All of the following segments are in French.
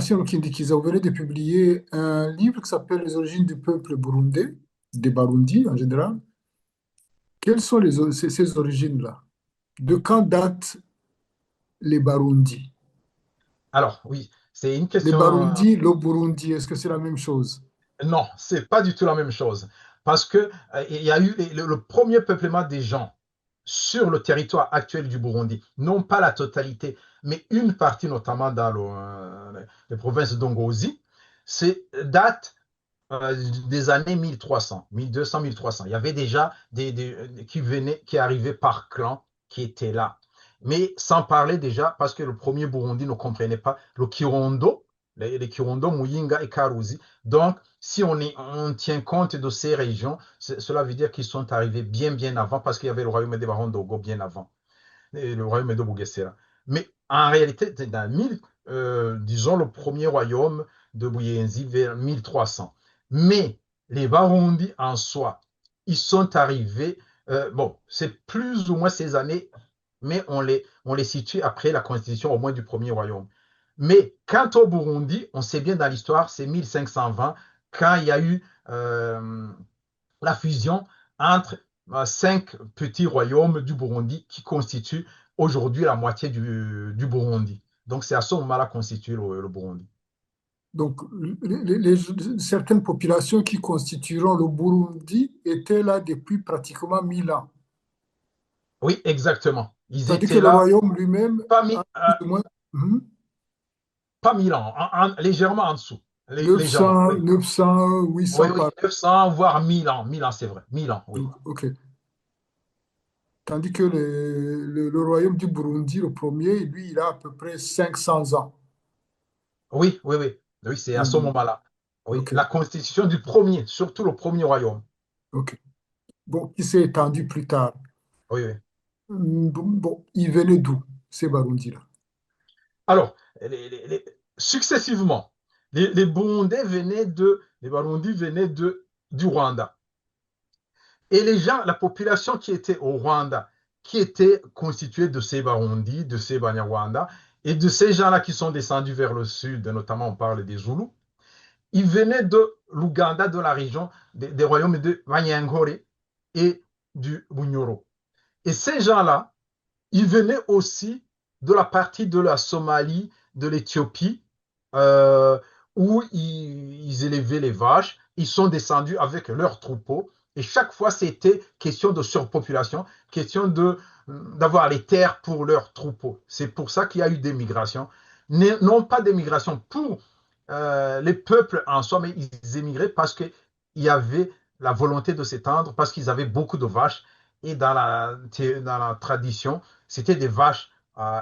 Merci Kindikiza. Vous venez de publier un livre qui s'appelle Les origines du peuple burundais, des Barundi en général. Quelles sont ces origines-là? De quand datent les Barundi? Alors, oui, c'est une Les question. Barundi, le Burundi, est-ce que c'est la même chose? Non, c'est pas du tout la même chose. Parce que il y a eu le premier peuplement des gens sur le territoire actuel du Burundi, non pas la totalité, mais une partie, notamment dans les provinces d'Ongozi, c'est date des années 1300, 1200, 1300. Il y avait déjà qui arrivaient par clan, qui étaient là. Mais sans parler déjà, parce que le premier Burundi ne comprenait pas le Kirundo, les Kirundo, Muyinga et Karuzi. Donc, si on tient compte de ces régions, cela veut dire qu'ils sont arrivés bien, bien avant, parce qu'il y avait le royaume des Barons d'Ogo bien avant, et le royaume de Bugesera. Mais en réalité, c'est disons, le premier royaume de Buyenzi vers 1300. Mais les Barundi en soi, ils sont arrivés, bon, c'est plus ou moins ces années, mais on les situe après la constitution au moins du premier royaume. Mais quant au Burundi, on sait bien dans l'histoire, c'est 1520, quand il y a eu la fusion entre cinq petits royaumes du Burundi qui constituent aujourd'hui la moitié du Burundi. Donc c'est à ce moment-là constitué le Burundi. Donc, certaines populations qui constitueront le Burundi étaient là depuis pratiquement 1000 ans. Oui, exactement. Ils Tandis que étaient le là royaume lui-même pas, a plus ou moins mhm, pas 1000 ans, légèrement en dessous. Légèrement, 900, oui. 900, Oui, 800 oui, par. 900, voire 1000 ans. 1000 ans, c'est vrai. 1000 ans, oui. Donc, OK. Tandis que le royaume du Burundi, le premier, lui, il a à peu près 500 ans. Oui, oui, oui. Oui, c'est à ce Mhm. moment-là. Oui, OK, la constitution du premier, surtout le premier royaume. OK. Bon, qui s'est étendu plus tard. Oui, oui. Bon, bon, il venait d'où, ces Barundi-là? Alors, successivement, les Burundais venaient du Rwanda. Et les gens, la population qui était au Rwanda, qui était constituée de ces Barundi, de ces Banyarwanda, et de ces gens-là qui sont descendus vers le sud, notamment on parle des Zoulous, ils venaient de l'Ouganda, de la région des royaumes de Banyangore et du Bunyoro. Et ces gens-là, ils venaient aussi de la partie de la Somalie, de l'Éthiopie, euh, où ils élevaient les vaches. Ils sont descendus avec leurs troupeaux. Et chaque fois, c'était question de surpopulation, question d'avoir les terres pour leurs troupeaux. C'est pour ça qu'il y a eu des migrations. Non pas des migrations pour les peuples en soi, mais ils émigraient parce qu'il y avait la volonté de s'étendre, parce qu'ils avaient beaucoup de vaches. Et dans la tradition, c'était des vaches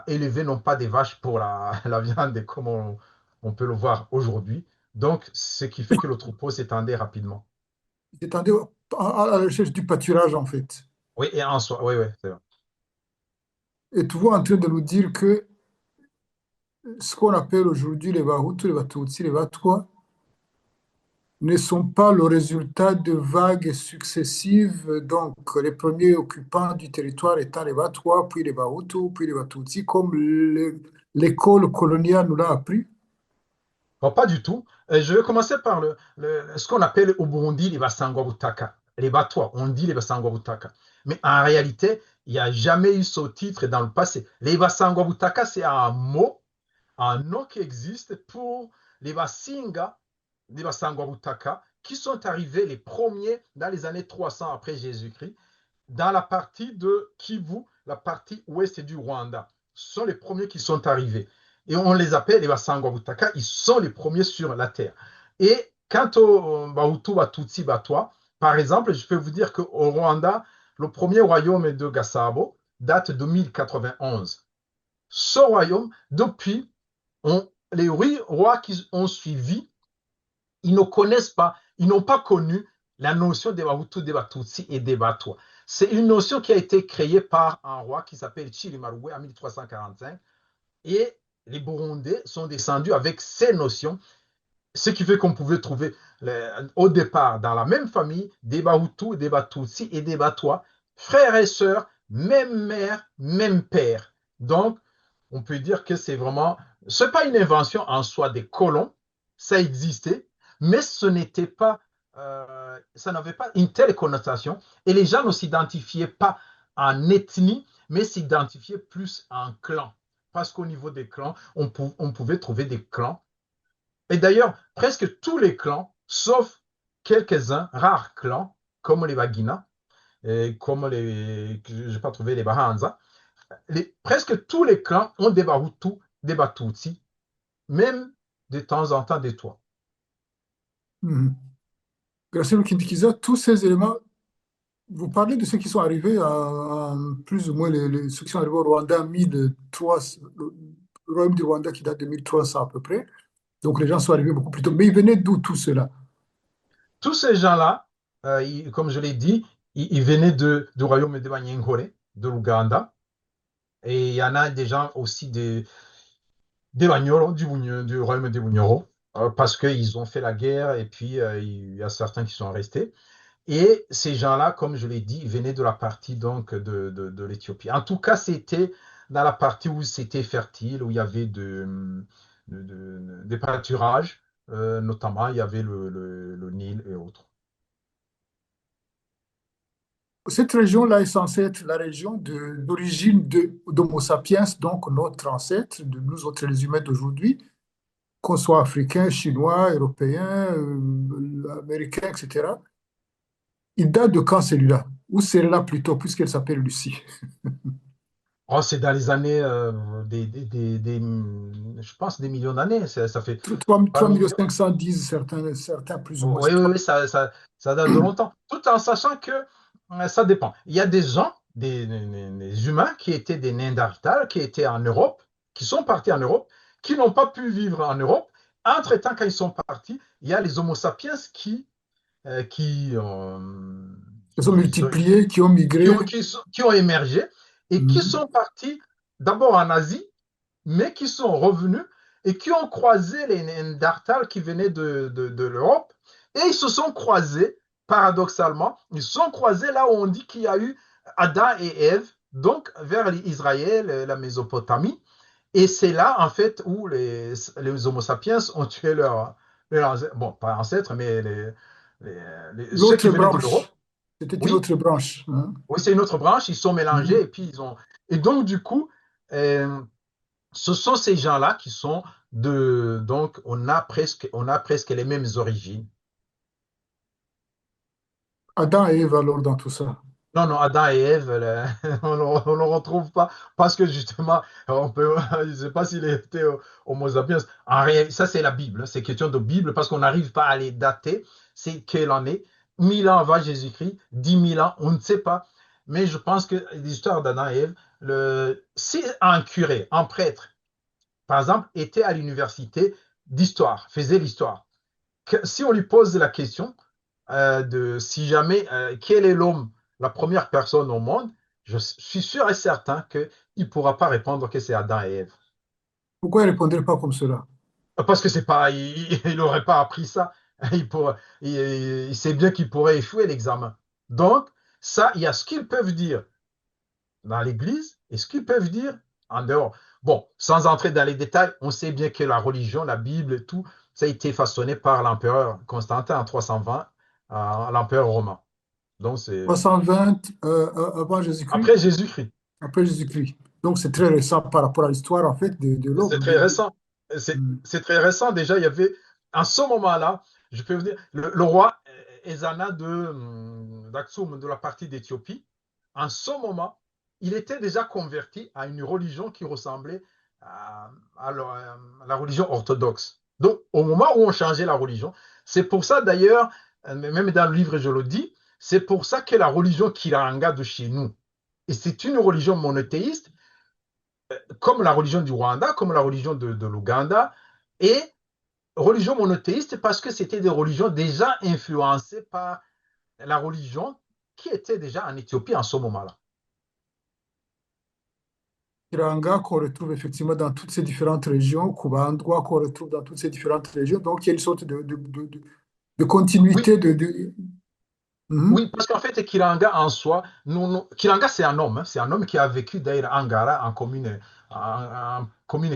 élevées, non pas des vaches pour la viande, comme on peut le voir aujourd'hui. Donc, ce qui fait que le troupeau s'étendait rapidement. Il s'étendait à la recherche du pâturage, en fait. Oui, et en soi, oui, oui, c'est vrai. Et tu vois en train de nous dire que ce qu'on appelle aujourd'hui les Bahutus, les Batutsi, les Batwa, ne sont pas le résultat de vagues successives, donc les premiers occupants du territoire étant les Batwa, puis les Bahutus, puis les Batutsi, comme l'école coloniale nous l'a appris. Bon, pas du tout. Je vais commencer par ce qu'on appelle au Burundi les Basangwa-Butaka. Les Batwa, on dit les Basangwa-Butaka. Mais en réalité, il n'y a jamais eu ce titre dans le passé. Les Basangwa-Butaka, c'est un nom qui existe pour les Basinga, les Basangwa-Butaka, qui sont arrivés les premiers dans les années 300 après Jésus-Christ, dans la partie de Kivu, la partie ouest du Rwanda. Ce sont les premiers qui sont arrivés. Et on les appelle les Basangwa-Butaka, ils sont les premiers sur la terre. Et quant aux Bahutu, Batutsi, Batwa, par exemple, je peux vous dire qu'au Rwanda, le premier royaume de Gasabo date de 1091. Ce royaume, depuis, les rois qui ont suivi, ils ne connaissent pas, ils n'ont pas connu la notion des Bahutu, des Batutsi et des Batwa. C'est une notion qui a été créée par un roi qui s'appelle Chilimaroué en 1345 et les Burundais sont descendus avec ces notions, ce qui fait qu'on pouvait trouver au départ dans la même famille des Bahutu, des Batutsi et des Batwa, frères et sœurs, même mère, même père. Donc, on peut dire que c'est vraiment Ce n'est pas une invention en soi des colons, ça existait, mais ce n'était pas, ça n'avait pas une telle connotation et les gens ne s'identifiaient pas en ethnie, mais s'identifiaient plus en clan. Parce qu'au niveau des clans, on pouvait trouver des clans. Et d'ailleurs, presque tous les clans, sauf quelques-uns, rares clans, comme les Bagina, et comme les, je n'ai pas trouvé les Bahanza, presque tous les clans ont des Bahutus, des Batutsi, même de temps en temps des toits. Mhm. Gracile Kindikiza, tous ces éléments, vous parlez de ceux qui sont arrivés à plus ou moins ceux qui sont arrivés au Rwanda en 1300, le royaume du Rwanda qui date de 1300 à peu près. Donc les gens sont arrivés beaucoup plus tôt. Mais ils venaient d'où tout cela? Tous ces gens-là, comme je l'ai dit, ils venaient du royaume de Banyengole, de l'Ouganda. Et il y en a des gens aussi des Banyoro, du royaume des Bunyoro, parce qu'ils ont fait la guerre et puis il y a certains qui sont restés. Et ces gens-là, comme je l'ai dit, venaient de la partie donc de l'Éthiopie. En tout cas, c'était dans la partie où c'était fertile, où il y avait des pâturages, notamment il y avait le Nil et autres. Cette région-là est censée être la région d'origine d'Homo sapiens, donc notre ancêtre, de nous autres les humains d'aujourd'hui, qu'on soit africain, chinois, européen, américain, etc. Il date de quand celui-là? Ou celle-là plutôt, puisqu'elle s'appelle Lucie? Oh, c'est dans les années, je pense, des millions d'années. Ça fait 3 3 millions. 500 disent certains plus ou moins. Oui, oui, oui, ça date de longtemps. Tout en sachant que ça dépend. Il y a des gens, des humains qui étaient des Néandertals, qui étaient en Europe, qui sont partis en Europe, qui n'ont pas pu vivre en Europe. Entre-temps, quand ils sont partis, il y a les Homo sapiens euh, qui, ont, Ils sont qui, sont- multipliés, qui ont migré. qui ont émergé et qui Mhm. sont partis d'abord en Asie, mais qui sont revenus et qui ont croisé les Néandertals qui venaient de l'Europe. Et ils se sont croisés, paradoxalement, ils se sont croisés là où on dit qu'il y a eu Adam et Ève, donc vers Israël, la Mésopotamie. Et c'est là, en fait, où les Homo sapiens ont tué bon, pas ancêtres, mais les- ceux qui L'autre venaient de l'Europe. branche, c'était une Oui, autre branche, hein. oui, c'est une autre branche, ils sont mélangés Mhm. et puis ils ont. Et donc, du coup, euh, ce sont ces gens-là qui sont de. Donc, on a presque les mêmes origines. Adam et Ève alors dans tout ça. Non, non, Adam et Ève, on ne le retrouve pas parce que justement, je ne sais pas s'il était Homo sapiens. En réalité, ça c'est la Bible, hein, c'est question de Bible parce qu'on n'arrive pas à les dater. C'est quelle année? 1000 ans avant Jésus-Christ, 10 000 ans, on ne sait pas. Mais je pense que l'histoire d'Adam et Ève, si un curé, un prêtre, par exemple, était à l'université d'histoire, faisait l'histoire, si on lui pose la question de si jamais, quel est l'homme, la première personne au monde, je suis sûr et certain qu'il ne pourra pas répondre que c'est Adam et Ève. Pourquoi ils ne répondraient pas comme cela? Parce que c'est pas, il n'aurait pas appris ça. Il sait bien qu'il pourrait échouer l'examen. Donc, ça, il y a ce qu'ils peuvent dire dans l'Église et ce qu'ils peuvent dire en dehors. Bon, sans entrer dans les détails, on sait bien que la religion, la Bible et tout, ça a été façonné par l'empereur Constantin en 320, l'empereur romain. Donc, c'est 320 avant Jésus-Christ, après Jésus-Christ. après Jésus-Christ. Donc c'est très récent par rapport à l'histoire en fait de C'est l'homme. très récent. Hmm. C'est très récent. Déjà, il y avait, en ce moment-là, je peux vous dire, le roi Ezana d'Aksum, de la partie d'Éthiopie, en ce moment, il était déjà converti à une religion qui ressemblait à la religion orthodoxe. Donc, au moment où on changeait la religion, c'est pour ça d'ailleurs, même dans le livre, je le dis, c'est pour ça que la religion Kiranga de chez nous, et c'est une religion monothéiste, comme la religion du Rwanda, comme la religion de l'Ouganda, et religion monothéiste parce que c'était des religions déjà influencées par la religion qui était déjà en Éthiopie en ce moment-là. Kiranga qu'on retrouve effectivement dans toutes ces différentes régions, Kubandwa qu'on retrouve dans toutes ces différentes régions. Donc il y a une sorte de Oui, continuité Mhm. Oui, parce qu'en fait, Kiranga en soi, Kiranga c'est un homme, hein, c'est un homme qui a vécu d'ailleurs à Ngara en commune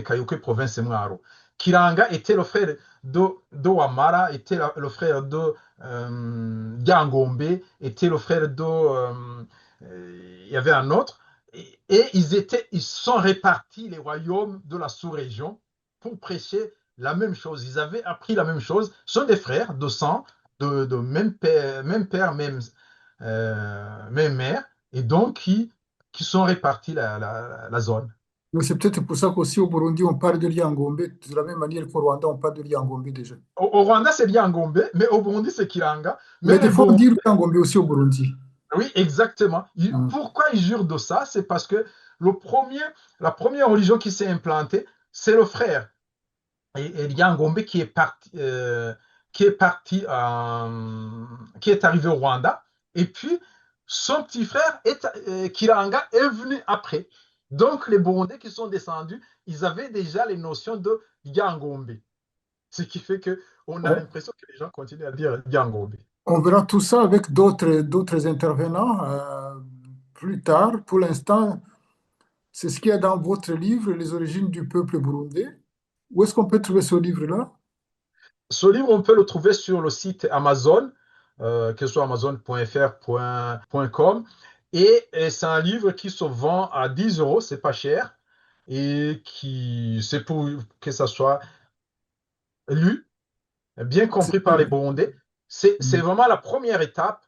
Kayokwe, province de Mwaro. Kiranga était le frère de Wamara, était le frère de Diangombe, était le frère de, il y avait un autre, et ils sont répartis les royaumes de la sous-région pour prêcher la même chose. Ils avaient appris la même chose. Ce sont des frères de sang, de même père, même mère, et donc qui sont répartis la zone. Mais c'est peut-être pour ça qu'aussi au Burundi, on parle de Liangombe, de la même manière qu'au Rwanda, on parle de Liangombe déjà. Au Rwanda, c'est Liangombe, mais au Burundi, c'est Kiranga. Mais Mais des les fois, on Burundais, dit Liangombe aussi au Burundi. oui, exactement. Mm. Pourquoi ils jurent de ça? C'est parce que le premier, la première religion qui s'est implantée, c'est le frère. Et Liangombe qui est parti, qui est arrivé au Rwanda. Et puis, son petit frère, Kiranga, est venu après. Donc, les Burundais qui sont descendus, ils avaient déjà les notions de Liangombe. Ce qui fait qu'on a On, l'impression que les gens continuent à dire Liangombe. on verra tout ça avec d'autres intervenants plus tard. Pour l'instant, c'est ce qu'il y a dans votre livre, Les origines du peuple burundais. Où est-ce qu'on peut trouver ce livre-là? Ce livre, on peut le trouver sur le site Amazon, que ce soit amazon.fr, .com. Et c'est un livre qui se vend à 10 euros, c'est pas cher. Et c'est pour que ça soit lu, bien C'est compris très par les bien. Burundais. C'est Mm. vraiment la première étape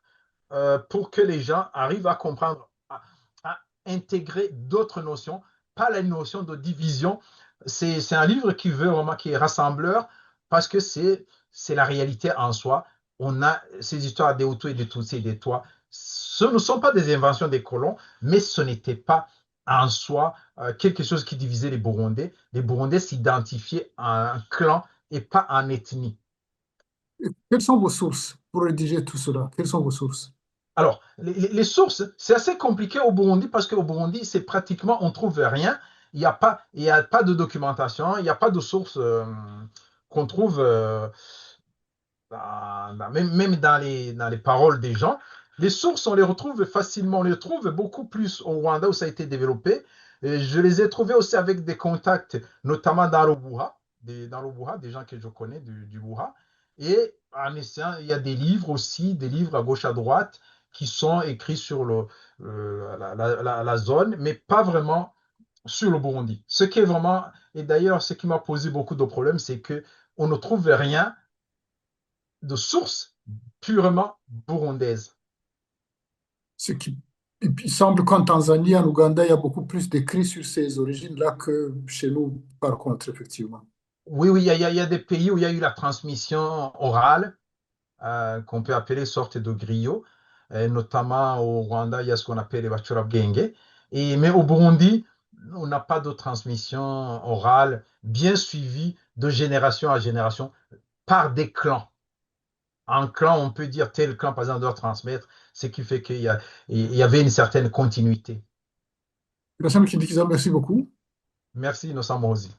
pour que les gens arrivent à comprendre, à intégrer d'autres notions, pas la notion de division. C'est un livre qui veut vraiment, qui est rassembleur, parce que c'est la réalité en soi. On a ces histoires des Hutus et des Tutsis et des Tois. Ce ne sont pas des inventions des colons, mais ce n'était pas en soi quelque chose qui divisait les Burundais. Les Burundais s'identifiaient à un clan et pas en ethnie. Quelles sont vos sources pour rédiger tout cela? Quelles sont vos sources? Alors, les sources, c'est assez compliqué au Burundi parce qu'au Burundi, c'est pratiquement, on trouve rien. Il y a pas de documentation, il n'y a pas de sources qu'on trouve même dans les paroles des gens. Les sources, on les retrouve facilement, on les trouve beaucoup plus au Rwanda où ça a été développé. Et je les ai trouvés aussi avec des contacts, notamment dans le Bouha, des gens que je connais du Bouha. Et en essayant, il y a des livres aussi, des livres à gauche, à droite, qui sont écrits sur la zone, mais pas vraiment sur le Burundi. Ce qui est vraiment, et d'ailleurs, ce qui m'a posé beaucoup de problèmes, c'est que on ne trouve rien de sources purement burundaises. Ce qui, et puis, il semble qu'en Tanzanie, en Ouganda, il y a beaucoup plus d'écrits sur ces origines-là que chez nous, par contre, effectivement. Oui, oui, il y a des pays où il y a eu la transmission orale, qu'on peut appeler sorte de griot. Notamment au Rwanda, il y a ce qu'on appelle les Bacurabwenge. Mais au Burundi, on n'a pas de transmission orale bien suivie de génération à génération par des clans. En clan, on peut dire tel clan, par exemple, doit transmettre, ce qui fait il y avait une certaine continuité. Merci beaucoup. Merci, Innocent Mosi.